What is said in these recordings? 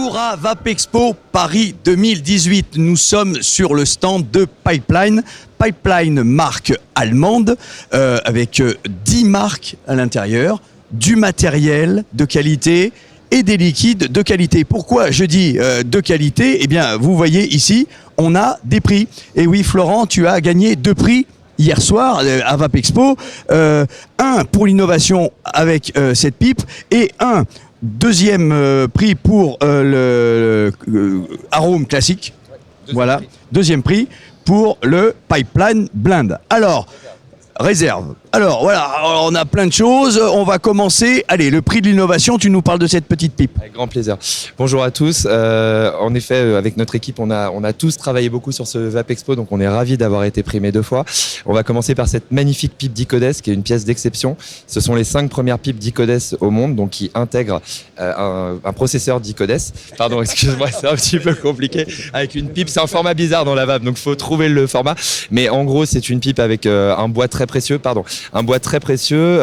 Bonjour à Vapexpo Paris 2018. Nous sommes sur le stand de Pipeline. Pipeline, marque allemande, avec 10 marques à l'intérieur, du matériel de qualité et des liquides de qualité. Pourquoi je dis de qualité ? Eh bien, vous voyez ici, on a des prix. Et oui, Florent, tu as gagné 2 prix hier soir à Vapexpo. Un pour l'innovation avec cette pipe et un deuxième prix pour le arôme classique. Voilà, deuxième prix pour le Pipeline Blend. Alors, réserve. Alors voilà, on a plein de choses. On va commencer. Allez, le prix de l'innovation, tu nous parles de cette petite pipe. Avec grand plaisir. Bonjour à tous. En effet, avec notre équipe, on a tous travaillé beaucoup sur ce Vapexpo, donc on est ravis d'avoir été primés 2 fois. On va commencer par cette magnifique pipe d'Icodes, qui est une pièce d'exception. Ce sont les 5 premières pipes d'Icodes au monde, donc qui intègrent un processeur d'Icodes. Pardon, excuse-moi, c'est un petit peu compliqué. Avec une pipe, c'est un format bizarre dans la vape, donc il faut trouver le format. Mais en gros, c'est une pipe avec un bois très précieux,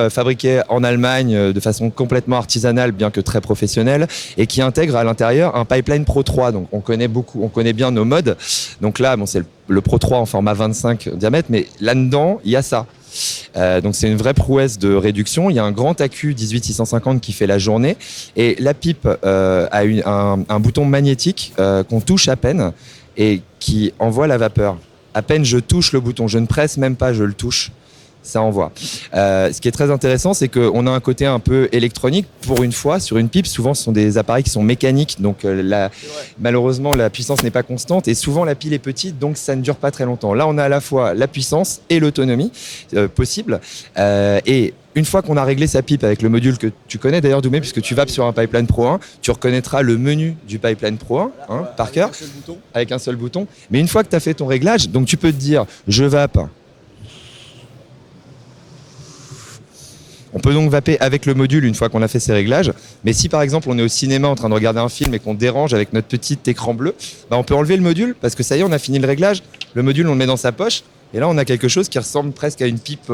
fabriqué en Allemagne de façon complètement artisanale, bien que très professionnelle, et qui intègre à l'intérieur un Pipeline Pro 3. Donc on connaît bien nos modes. Donc là, bon, c'est le Pro 3 en format 25 diamètre, mais là-dedans, il y a ça. Donc c'est une vraie prouesse de réduction. Il y a un grand accu 18650 qui fait la journée, et la pipe a un bouton magnétique qu'on touche à peine et qui envoie la vapeur. À peine je touche le bouton, je ne presse même pas, je le touche. Ça envoie. Ce qui est très intéressant, c'est qu'on a un côté un peu électronique. Pour une fois, sur une pipe, souvent ce sont des appareils qui sont mécaniques, donc malheureusement la puissance n'est pas constante et souvent la pile est petite, donc ça ne dure pas très longtemps. Là, on a à la fois la puissance et l'autonomie possible. Et une fois qu'on a réglé sa pipe avec le module que tu connais d'ailleurs, Doumé, puisque tu vapes sur un Pipeline Pro 1, tu reconnaîtras le menu du Pipeline Pro 1 par cœur, avec un seul bouton. Mais une fois que tu as fait ton réglage, donc tu peux te dire, je vape. On peut donc vaper avec le module une fois qu'on a fait ses réglages. Mais si par exemple on est au cinéma en train de regarder un film et qu'on dérange avec notre petit écran bleu, on peut enlever le module parce que ça y est, on a fini le réglage. Le module, on le met dans sa poche. Et là, on a quelque chose qui ressemble presque à une pipe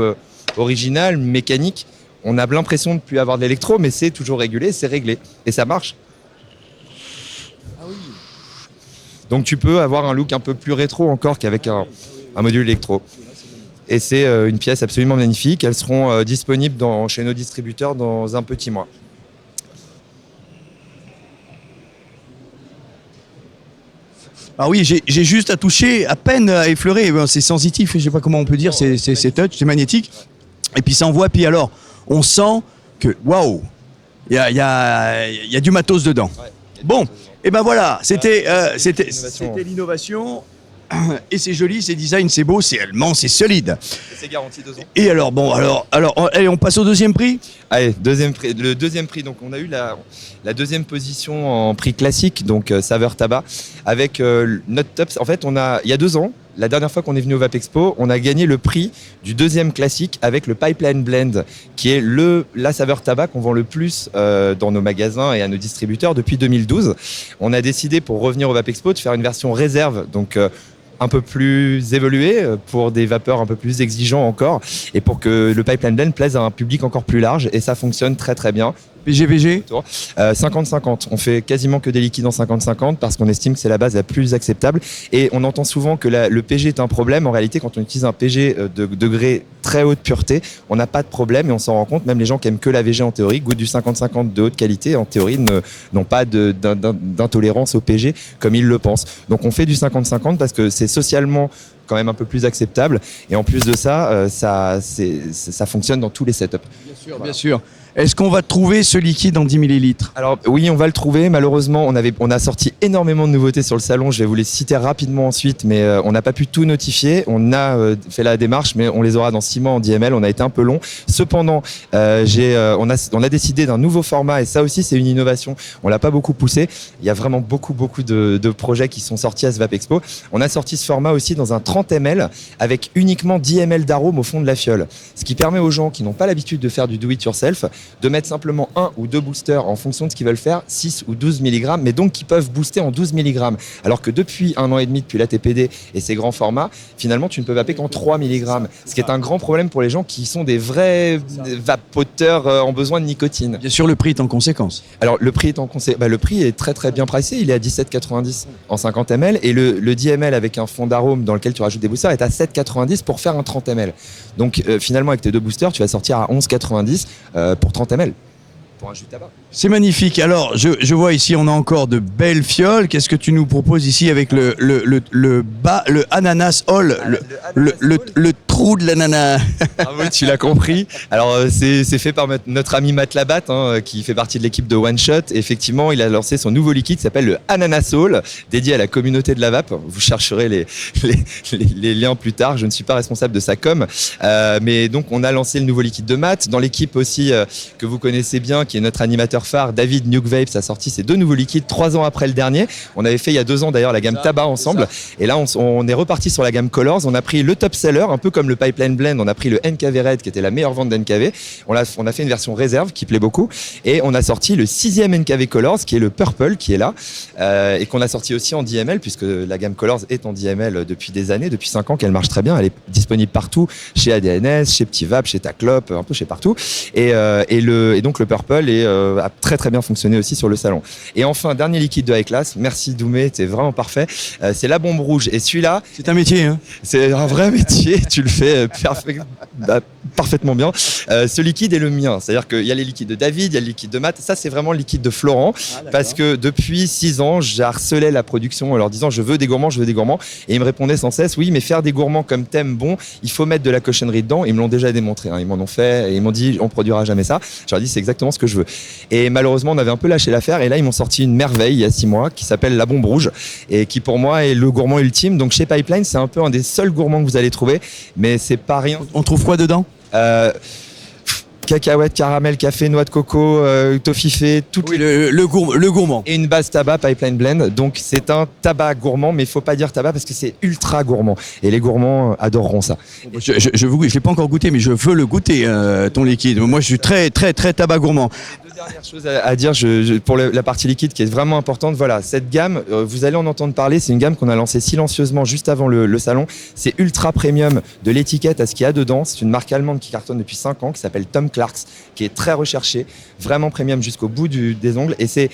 originale, mécanique. On a l'impression de ne plus avoir de l'électro, mais c'est toujours régulé, c'est réglé. Et ça marche. Ah oui. Donc tu peux avoir un look un peu plus rétro encore qu'avec un module électro. Et c'est une pièce absolument magnifique. Elles seront disponibles chez nos distributeurs dans un petit mois. Ah oui, j'ai juste à toucher, à peine à effleurer. C'est sensitif, je ne sais pas comment on peut dire, c'est touch, c'est magnétique. Et puis ça envoie, puis alors, on sent que, waouh, il y a du matos dedans. Ouais, bon, et ben voilà, c'était l'innovation. Et c'est joli, c'est design, c'est beau, c'est allemand, c'est solide. Et c'est garanti 2 ans. Et alors, bon, allez, on passe au deuxième prix. Allez, le deuxième prix. Donc, on a eu la deuxième position en prix classique, donc saveur tabac, avec notre top. En fait, il y a 2 ans, la dernière fois qu'on est venu au Vapexpo, on a gagné le prix du deuxième classique avec le Pipeline Blend, qui est la saveur tabac qu'on vend le plus dans nos magasins et à nos distributeurs depuis 2012. On a décidé, pour revenir au Vapexpo, de faire une version réserve, donc un peu plus évolué pour des vapeurs un peu plus exigeants encore et pour que le Pipeline Blend plaise à un public encore plus large, et ça fonctionne très très bien. PG 50-50. On fait quasiment que des liquides en 50-50 parce qu'on estime que c'est la base la plus acceptable. Et on entend souvent que le PG est un problème. En réalité, quand on utilise un PG de degré très haute pureté, on n'a pas de problème et on s'en rend compte. Même les gens qui aiment que la VG en théorie, goûtent du 50-50 de haute qualité, en théorie, n'ont pas d'intolérance au PG comme ils le pensent. Donc on fait du 50-50 parce que c'est socialement quand même un peu plus acceptable. Et en plus de ça, ça fonctionne dans tous les setups. Bien sûr, voilà. Bien sûr. Est-ce qu'on va trouver ce liquide en 10 millilitres ? Alors oui, on va le trouver. Malheureusement, on a sorti énormément de nouveautés sur le salon. Je vais vous les citer rapidement ensuite, mais on n'a pas pu tout notifier. On a fait la démarche, mais on les aura dans 6 mois en 10 ml. On a été un peu long. Cependant, on a décidé d'un nouveau format, et ça aussi c'est une innovation. On l'a pas beaucoup poussé. Il y a vraiment beaucoup de projets qui sont sortis à ce Vapexpo. On a sorti ce format aussi dans un 30 ml avec uniquement 10 ml d'arôme au fond de la fiole. Ce qui permet aux gens qui n'ont pas l'habitude de faire du do-it-yourself de mettre simplement 1 ou 2 boosters en fonction de ce qu'ils veulent faire, 6 ou 12 mg, mais donc qui peuvent booster en 12 mg. Alors que depuis 1 an et demi, depuis l'ATPD et ces grands formats, finalement, tu ne peux vaper qu'en 3 mg. Ce qui est un grand problème pour les gens qui sont des vrais vapoteurs en besoin de nicotine. Bien sûr, le prix est en conséquence. Alors, le prix le prix est très très bien pricé. Il est à 17,90 en 50 ml et le 10 ml avec un fond d'arôme dans lequel tu rajoutes des boosters est à 7,90 pour faire un 30 ml. Donc, finalement, avec tes 2 boosters, tu vas sortir à 11,90 pour 30 ml. Pour un jus de tabac. C'est magnifique. Alors, je vois ici, on a encore de belles fioles. Qu'est-ce que tu nous proposes ici avec le ananas all, le trou de l'ananas? Bravo, tu l'as compris. Alors, c'est fait par notre ami Matt Labatt, qui fait partie de l'équipe de One Shot. Et effectivement, il a lancé son nouveau liquide qui s'appelle le Ananas All, dédié à la communauté de la vape. Vous chercherez les liens plus tard. Je ne suis pas responsable de sa com. Mais donc, on a lancé le nouveau liquide de Matt. Dans l'équipe aussi, que vous connaissez bien, qui est notre animateur phare, David Nuke Vapes, a sorti ses 2 nouveaux liquides 3 ans après le dernier. On avait fait il y a 2 ans d'ailleurs la gamme tabac ensemble. Et là, on est reparti sur la gamme Colors. On a pris le top seller, un peu comme le Pipeline Blend. On a pris le NKV Red, qui était la meilleure vente d'NKV. On a fait une version réserve qui plaît beaucoup. Et on a sorti le 6e NKV Colors, qui est le Purple, qui est là. Et qu'on a sorti aussi en 10 ml, puisque la gamme Colors est en 10 ml depuis des années, depuis 5 ans, qu'elle marche très bien. Elle est disponible partout, chez ADNS, chez Petit Vape, chez Taclop, un peu chez partout. Et donc le Purple a très très bien fonctionné aussi sur le salon. Et enfin, dernier liquide de high class, merci Doumé, t'es vraiment parfait, c'est la bombe rouge. Et celui-là, c'est un métier, hein. C'est un vrai métier, tu le fais parfaitement bien. Ce liquide est le mien, c'est-à-dire qu'il y a les liquides de David, il y a le liquide de Matt, ça c'est vraiment le liquide de Florent, parce que depuis 6 ans, j'harcelais la production en leur disant je veux des gourmands, et ils me répondaient sans cesse oui, mais faire des gourmands comme t'aimes, bon, il faut mettre de la cochonnerie dedans. Ils me l'ont déjà démontré, ils m'en ont fait et ils m'ont dit on produira jamais ça. Je leur ai dit c'est exactement ce que je veux. Et malheureusement, on avait un peu lâché l'affaire. Et là, ils m'ont sorti une merveille il y a 6 mois qui s'appelle la bombe rouge et qui, pour moi, est le gourmand ultime. Donc, chez Pipeline, c'est un peu un des seuls gourmands que vous allez trouver. Mais c'est pas rien. On trouve quoi dedans? Cacahuètes, caramel, café, noix de coco, toffifé, tout. Oui, le gourmand. Et une base tabac, Pipeline Blend. Donc, c'est un tabac gourmand, mais il faut pas dire tabac parce que c'est ultra gourmand. Et les gourmands adoreront ça. Je l'ai pas encore goûté, mais je veux le goûter, ton liquide. Moi, je suis très, très, très tabac gourmand. Dernière chose à dire pour la partie liquide qui est vraiment importante, voilà, cette gamme, vous allez en entendre parler, c'est une gamme qu'on a lancée silencieusement juste avant le salon. C'est ultra premium de l'étiquette à ce qu'il y a dedans. C'est une marque allemande qui cartonne depuis 5 ans, qui s'appelle Tom Clarks, qui est très recherchée, vraiment premium jusqu'au bout des ongles. Et c'est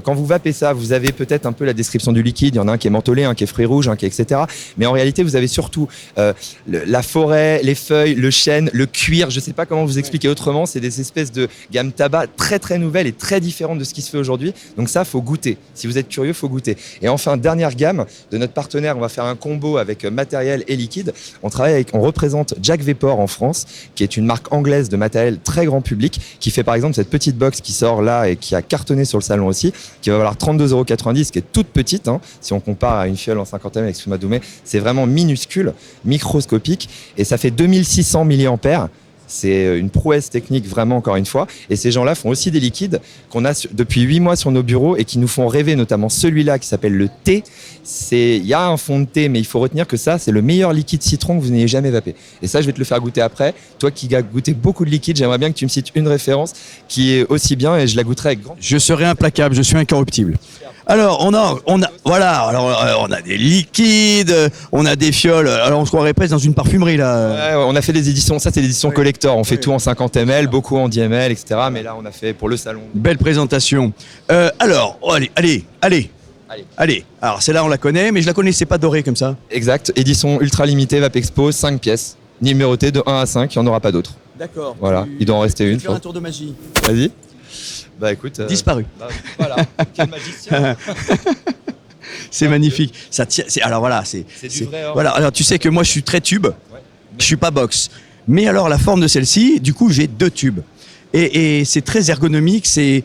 quand vous vapez ça, vous avez peut-être un peu la description du liquide. Il y en a un qui est mentholé, un qui est fruits rouges, un qui est etc. Mais en réalité, vous avez surtout la forêt, les feuilles, le chêne, le cuir. Je sais pas comment vous expliquer autrement. C'est des espèces de gamme tabac très très nouvelle et très différente de ce qui se fait aujourd'hui. Donc ça, faut goûter. Si vous êtes curieux, faut goûter. Et enfin, dernière gamme de notre partenaire, on va faire un combo avec matériel et liquide. On représente Jack Vapor en France, qui est une marque anglaise de matériel très grand public, qui fait par exemple cette petite box qui sort là et qui a cartonné sur le salon aussi, qui va valoir 32,90 €, qui est toute petite, si on compare à une fiole en 50 ml avec Suma Doumé. C'est vraiment minuscule, microscopique, et ça fait 2600 mAh. C'est une prouesse technique vraiment, encore une fois. Et ces gens-là font aussi des liquides qu'on a depuis 8 mois sur nos bureaux et qui nous font rêver, notamment celui-là qui s'appelle le thé. Il y a un fond de thé, mais il faut retenir que ça, c'est le meilleur liquide citron que vous n'ayez jamais vapé. Et ça, je vais te le faire goûter après. Toi qui as goûté beaucoup de liquides, j'aimerais bien que tu me cites une référence qui est aussi bien et je la goûterai avec grand plaisir. Je serai implacable, je suis incorruptible. Alors, on a des liquides, on a des fioles. Alors, on se croirait presque dans une parfumerie, là. Ouais, on a fait des éditions, ça c'est l'édition collector. On fait tout en 50 ml, beaucoup en 10 ml, etc. Mais là, on a fait pour le salon. Belle présentation. Alors, allez. Alors, celle-là, on la connaît, mais je la connaissais pas dorée comme ça. Exact. Édition ultra limitée, Vape Expo, 5 pièces. Numérotées de 1 à 5, il n'y en aura pas d'autres. D'accord. Voilà, il doit en rester une. Faire un tour de magie. Vas-y. Bah écoute. Disparu. Voilà. Quel magicien. C'est magnifique. Ça tient. Alors voilà, c'est du vrai or. Voilà. Alors tu sais que moi, je suis très tube. Ouais. Je suis pas box. Mais alors la forme de celle-ci, du coup, j'ai 2 tubes. Et c'est très ergonomique. C'est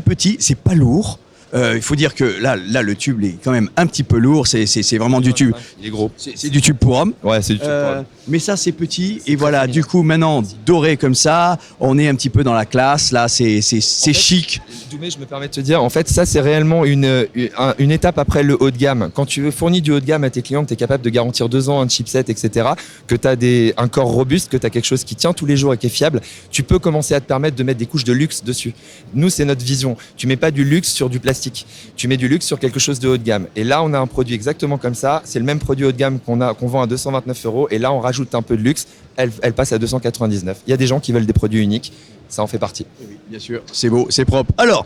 petit. C'est pas lourd. Il faut dire que là, le tube est quand même un petit peu lourd. C'est vraiment du tube. Il est gros. C'est du tube pour homme. Ouais, c'est du tube pour homme. Mais ça, c'est petit. Et voilà, du coup, maintenant, doré comme ça, on est un petit peu dans la classe. Là, c'est chic. Doumé, je me permets de te dire, en fait, ça, c'est réellement une étape après le haut de gamme. Quand tu fournis du haut de gamme à tes clients, que tu es capable de garantir 2 ans, un chipset, etc., que tu as un corps robuste, que tu as quelque chose qui tient tous les jours et qui est fiable, tu peux commencer à te permettre de mettre des couches de luxe dessus. Nous, c'est notre vision. Tu mets pas du luxe sur du plastique. Tu mets du luxe sur quelque chose de haut de gamme. Et là, on a un produit exactement comme ça. C'est le même produit haut de gamme qu'on vend à 229 €. Et là, on rajoute un peu de luxe. Elle passe à 299. Il y a des gens qui veulent des produits uniques. Ça en fait partie. Oui, bien sûr. C'est beau, c'est propre. Alors,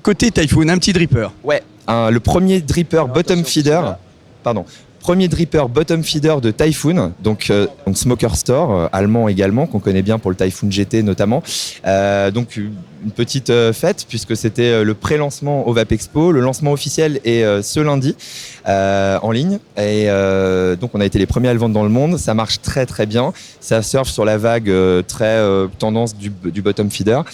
côté Typhoon, un petit dripper. Ouais. Le premier dripper bottom feeder. Pardon. Premier dripper bottom feeder de Typhoon, donc Smoker Store, allemand également, qu'on connaît bien pour le Typhoon GT notamment. Donc une petite fête, puisque c'était le pré-lancement au Vapexpo. Le lancement officiel est ce lundi en ligne. Et donc on a été les premiers à le vendre dans le monde. Ça marche très très bien. Ça surfe sur la vague très tendance du bottom feeder.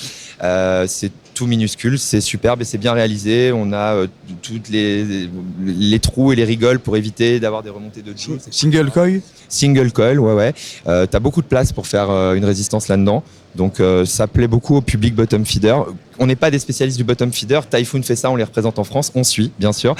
C'est tout minuscule, c'est superbe et c'est bien réalisé. On a toutes les trous et les rigoles pour éviter d'avoir des remontées de Joule. Single coil. Single coil, ouais. T'as beaucoup de place pour faire une résistance là-dedans. Donc ça plaît beaucoup au public bottom feeder. On n'est pas des spécialistes du bottom feeder. Typhoon fait ça, on les représente en France, on suit bien sûr.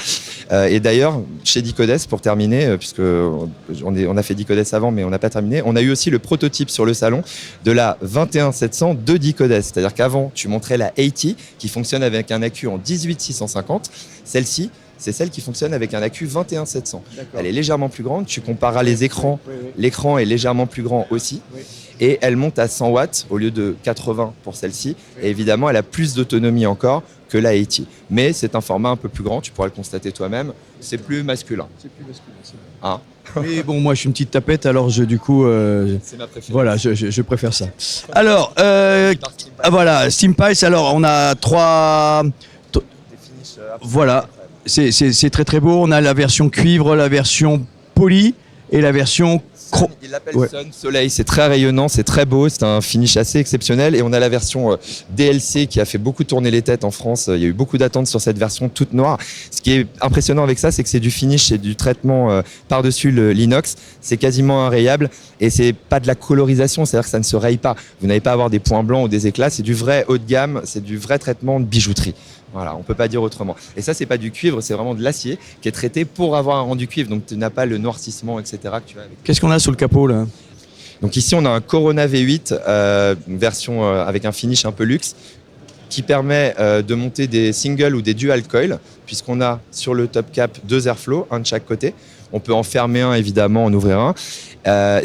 Et d'ailleurs, chez Dicodes, pour terminer, puisque on a fait Dicodes avant, mais on n'a pas terminé, on a eu aussi le prototype sur le salon de la 21700 de Dicodes. C'est-à-dire qu'avant, tu montrais la 80 qui fonctionne avec un accu en 18650. Celle-ci, c'est celle qui fonctionne avec un accu 21700. Elle est légèrement plus grande. Tu compareras les écrans. Oui. L'écran est légèrement plus grand aussi. Oui. Et elle monte à 100 watts au lieu de 80 pour celle-ci. Oui. Et évidemment, elle a plus d'autonomie encore que la 80. Mais c'est un format un peu plus grand. Tu pourras le constater toi-même. C'est plus masculin. C'est plus masculin. Hein? Mais bon, moi, je suis une petite tapette, alors du coup, c'est ma préférée. Voilà, je préfère ça. Alors, voilà, Steampice. Alors, on a 3. Voilà. C'est très très beau. On a la version cuivre, la version poly et la version il l'appelle Sun, Soleil, c'est très rayonnant, c'est très beau, c'est un finish assez exceptionnel. Et on a la version DLC qui a fait beaucoup tourner les têtes en France. Il y a eu beaucoup d'attentes sur cette version toute noire. Ce qui est impressionnant avec ça, c'est que c'est du finish, c'est du traitement par-dessus l'inox. C'est quasiment inrayable et c'est pas de la colorisation, c'est-à-dire que ça ne se raye pas. Vous n'allez pas avoir des points blancs ou des éclats, c'est du vrai haut de gamme, c'est du vrai traitement de bijouterie. Voilà, on peut pas dire autrement. Et ça, c'est pas du cuivre, c'est vraiment de l'acier qui est traité pour avoir un rendu cuivre. Donc, tu n'as pas le noircissement, etc. que tu as avec. Qu'est-ce qu'on a sous le capot là? Donc ici, on a un Corona V8, une version avec un finish un peu luxe, qui permet de monter des singles ou des dual coils, puisqu'on a sur le top cap 2 airflow, un de chaque côté. On peut en fermer un, évidemment, en ouvrir un.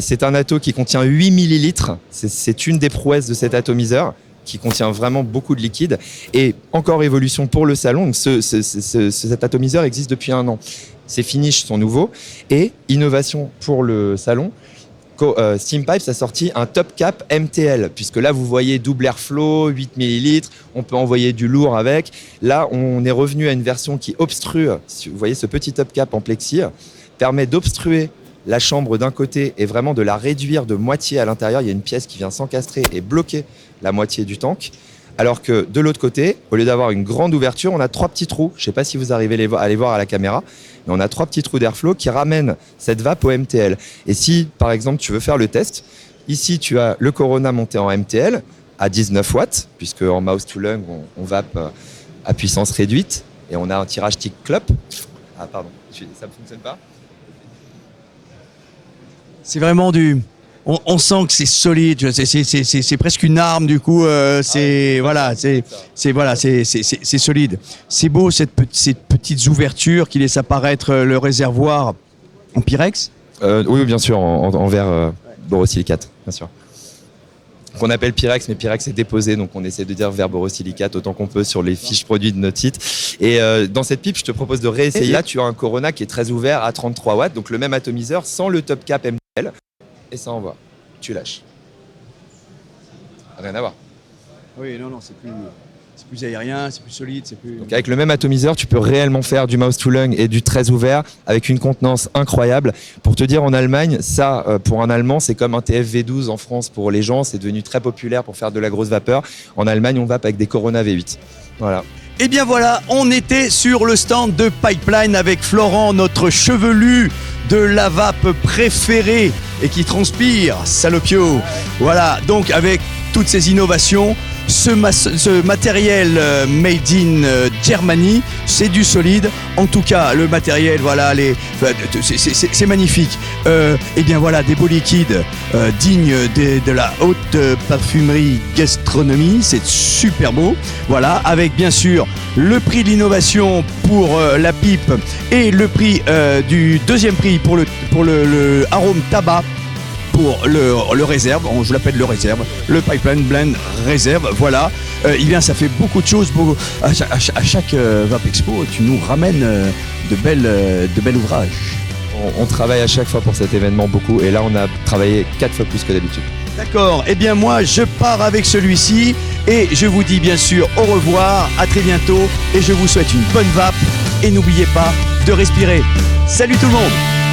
C'est un ato qui contient 8 millilitres. C'est une des prouesses de cet atomiseur, qui contient vraiment beaucoup de liquide. Et encore évolution pour le salon. Donc cet atomiseur existe depuis 1 an. Ses finishes sont nouveaux. Et innovation pour le salon, Steampipes a sorti un top cap MTL, puisque là, vous voyez double airflow, 8 ml, on peut envoyer du lourd avec. Là, on est revenu à une version qui obstrue. Vous voyez ce petit top cap en plexi, permet d'obstruer la chambre d'un côté et vraiment de la réduire de moitié à l'intérieur. Il y a une pièce qui vient s'encastrer et bloquer la moitié du tank. Alors que de l'autre côté, au lieu d'avoir une grande ouverture, on a 3 petits trous. Je ne sais pas si vous arrivez à les voir à la caméra, mais on a 3 petits trous d'airflow qui ramènent cette vape au MTL. Et si, par exemple, tu veux faire le test, ici, tu as le Corona monté en MTL à 19 watts, puisque en mouse to lung, on vape à puissance réduite et on a un tirage tick clop. Ah, pardon, ça ne fonctionne pas. C'est vraiment du... On sent que c'est solide, c'est presque une arme du coup. C'est solide. C'est beau ces petites ouvertures qui laissent apparaître le réservoir en Pyrex. Oui, bien sûr, en verre borosilicate, bien sûr. Qu'on appelle Pyrex, mais Pyrex est déposé, donc on essaie de dire verre borosilicate autant qu'on peut sur les fiches produits de notre site. Et dans cette pipe, je te propose de réessayer. Là, tu as un Corona qui est très ouvert à 33 watts, donc le même atomiseur sans le top cap MTL. Et ça envoie. Tu lâches. Rien à voir. Oui, non, c'est plus aérien, c'est plus solide, c'est plus... Donc avec le même atomiseur, tu peux réellement faire du mouse to lung et du très ouvert avec une contenance incroyable. Pour te dire, en Allemagne, ça, pour un Allemand, c'est comme un TFV12 en France pour les gens. C'est devenu très populaire pour faire de la grosse vapeur. En Allemagne, on vape avec des Corona V8. Voilà. Et bien voilà, on était sur le stand de Pipeline avec Florent, notre chevelu de la vape préférée et qui transpire, salopio. Voilà, donc avec toutes ces innovations, ce matériel made in Germany, c'est du solide. En tout cas, le matériel, voilà, c'est magnifique. Et bien voilà, des beaux liquides dignes de la haute parfumerie gastronomie. C'est super beau. Voilà, avec bien sûr le prix de l'innovation pour la pipe et le prix du deuxième prix pour le arôme tabac. Pour le réserve, je l'appelle le réserve, le Pipeline Blend réserve, voilà. Eh bien, ça fait beaucoup de choses. À chaque Vape Expo, tu nous ramènes de belles ouvrages. On travaille à chaque fois pour cet événement beaucoup, et là on a travaillé 4 fois plus que d'habitude. D'accord, eh bien moi je pars avec celui-ci et je vous dis bien sûr au revoir, à très bientôt et je vous souhaite une bonne vape et n'oubliez pas de respirer. Salut tout le monde!